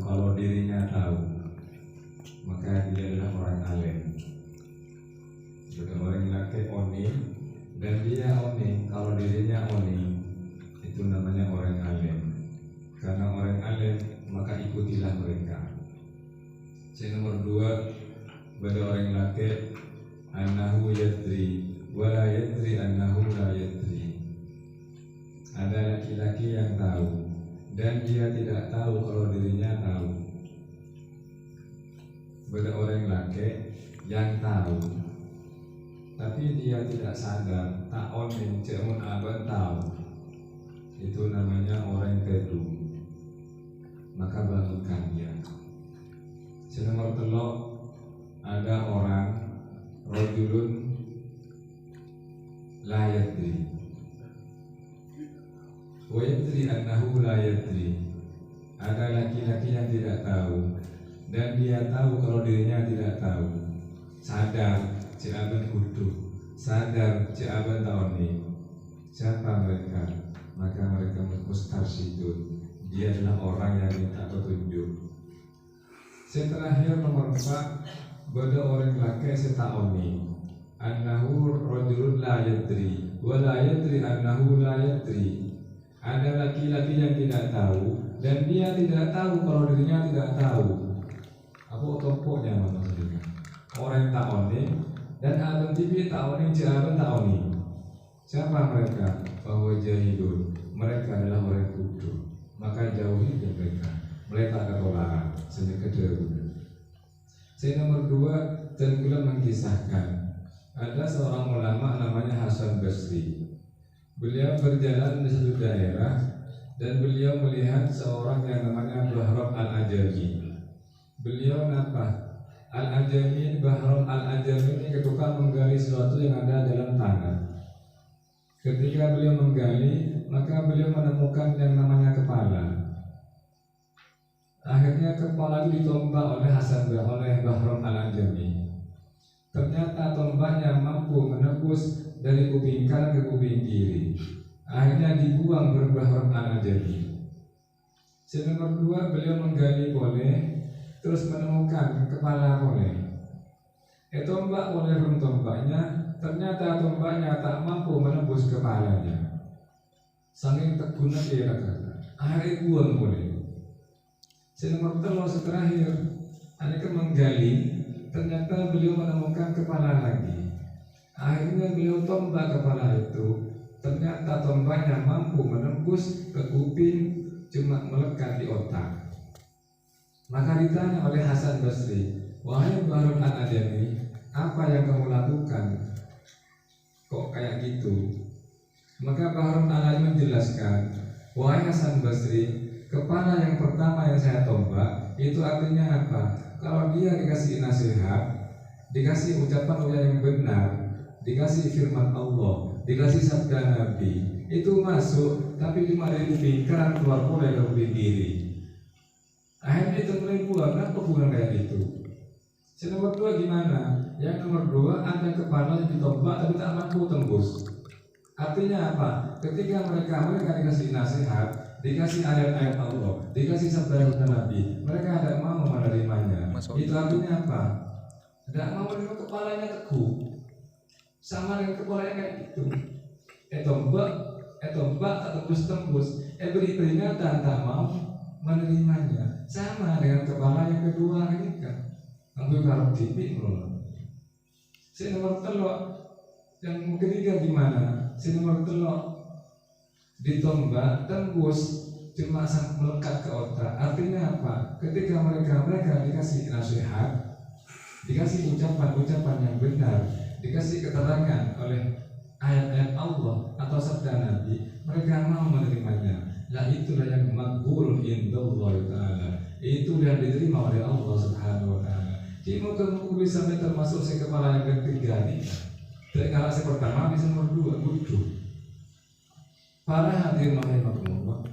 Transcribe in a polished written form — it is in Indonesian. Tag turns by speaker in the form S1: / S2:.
S1: kalau dirinya tahu, maka dia adalah orang alim. Jika orang laki oni dan dia oni, kalau dirinya oni, itu namanya orang alim. Karena orang alim, maka ikutilah mereka. Yang nomor dua, pada orang laki, annahu yadri wa la yadri annahu la yadri. Ada laki-laki yang tahu dan dia tidak tahu kalau dirinya tahu. Pada orang laki yang tahu tapi dia tidak sadar, tak onin cemun aban tahu, itu namanya orang teduh. Maka bangunkan dia. Nomor telok, ada orang rojulun la yadri wa yadri annahu la yadri. Ada laki-laki yang tidak tahu dan dia tahu kalau dirinya tidak tahu. Sadar Ciaban kudu, sadar Ciaban taoni. Siapa mereka? Maka mereka mustarsyidun. Dia adalah orang yang minta petunjuk. Terakhir nomor 4, pada orang laki setaoni annahu rajulun la yadri wa la yadri annahu la yadri. Ada laki-laki yang tidak tahu dan dia tidak tahu kalau dirinya tidak tahu. Aku tompoknya mana saja. Orang yang taoni dan abang TV taoni, jalan taoni. Siapa mereka? Bahwa jahilun. Mereka adalah orang bodoh. Maka jauhi mereka. Mereka ketolaran sehingga kederuan. Saya nomor 2, tenggelam mengisahkan. Ada seorang ulama namanya Hasan Basri. Beliau berjalan di satu daerah dan beliau melihat seorang yang namanya Bahram Al-Ajami. Beliau nampak Al-Ajami, Bahram Al-Ajami ini ketika menggali sesuatu yang ada dalam tanah. Ketika beliau menggali, maka beliau menemukan yang namanya kepala. Akhirnya kepala itu ditombak oleh Bahram Al-Ajami. Ternyata tombaknya mampu menembus dari kuping kanan ke kuping kiri. Akhirnya dibuang Bahram Al-Ajami. Nomor 2, beliau menggali boleh, terus menemukan kepala boleh. Tombak oleh tombaknya, ternyata tombaknya tak mampu menembus kepalanya. Saking teguna dia kata, akhirnya buang boleh. Nomor 3 terakhir, ada menggali, ternyata beliau menemukan kepala lagi. Akhirnya beliau tombak kepala itu, ternyata tombaknya mampu menembus ke kuping, cuma melekat di otak. Maka ditanya oleh Hasan Basri, wahai Bahram Al-Ajami, apa yang kamu lakukan? Kok kayak gitu? Maka Bahram Al-Ajami menjelaskan, wahai Hasan Basri, kepala yang pertama yang saya tombak itu artinya apa? Kalau dia dikasih nasihat, dikasih ucapan yang benar, dikasih firman Allah, dikasih sabda Nabi, itu masuk, tapi cuma dari kuping kanan keluar mulai ke kuping kiri. Akhirnya itu mulai buang, kenapa buang kayak gitu? Nomor 2 gimana? Yang nomor 2, ada kepala yang ditombak tapi tak mampu tembus. Artinya apa? Ketika mereka dikasih nasihat, dikasih ayat-ayat Allah, dikasih sabda Nabi, mereka tidak mau menerimanya. Itu artinya apa? Tidak mau menerima, kepalanya teguh, sama dengan kepalanya kayak gitu. Tombak, tak tembus. Beri peringatan, tak mau menerimanya. Sama dengan kepala yang kedua ini kan. Ambil karung tipik menolak. Nomor 3, yang ketiga gimana? Nomor 3, ditombak, tembus, cuma melekat ke otak. Artinya apa? Ketika mereka dikasih nasihat, dikasih ucapan yang benar, dikasih keterangan oleh ayat-ayat Allah atau sabda Nabi, mereka mau menerimanya. Itulah yang maqbul indallah ta'ala. Itu yang diterima oleh Allah Subhanahu wa ta'ala. Jadi kamu bisa termasuk kepala yang ketiga nih. Kalau pertama bisa nomor 2 butuh. Para hadirin rahimahumullah.